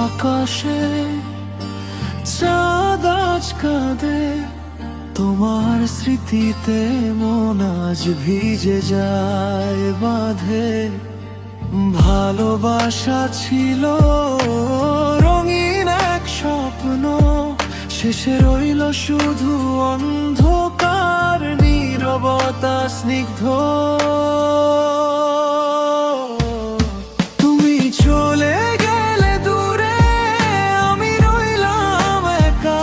আকাশে চাঁদ আজ কাঁদে, তোমার স্মৃতিতে মন আজ ভিজে যায় বাঁধে। ভালোবাসা ছিল রঙিন এক স্বপ্ন, শেষে রইল শুধু অন্ধকার, নীরবতা স্নিগ্ধ। তুমি চলে গেলে দূরে, আমি রইলাম একা,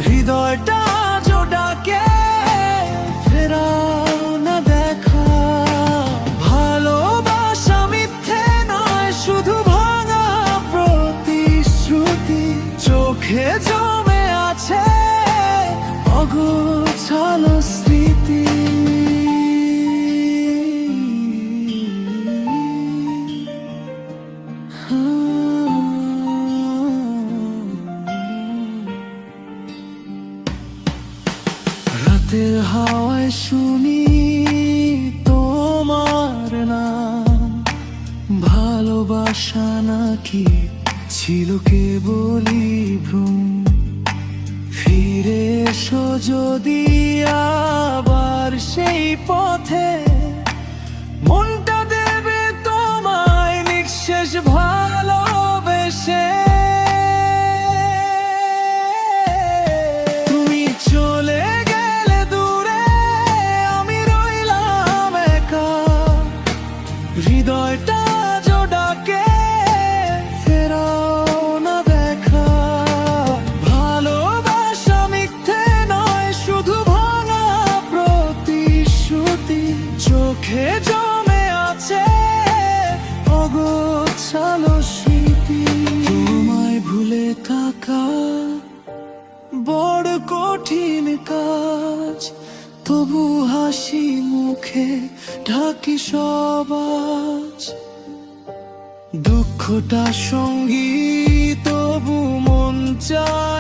হৃদয়টা আজও ডাকে, ফেরাও না দেখা। ভালোবাসা মিথ্যে নয়, শুধু ভাঙা প্রতিশ্রুতি, চোখে জমে আছে অগোছালো স্মৃতি। রাতের হাওয়ায় শুনি তোমার নাম, ভালোবাসা নাকি ছিল কেবলই ভ্রম। ফিরে এসো যদি আবার সেই পথে, মনটা দেবে তোমায় নিঃশেষ ভালোবেসে। তুমি চলে গেলে দূরে, আমি রইলাম একা, হৃদয়টা আজও ডাকে, ফেরাও না দেখা। ভালোবাসা মিথ্যে নয়, শুধু ভাঙা প্রতিশ্রুতি, চোখে জমে আছে অগোছালো স্মৃতি। তোমায় ভুলে থাকা বড় কঠিন কাজ, তবু হাসি মুখে ঢাকি সবাজ। দুঃখটা সঙ্গী, তবু মন চায়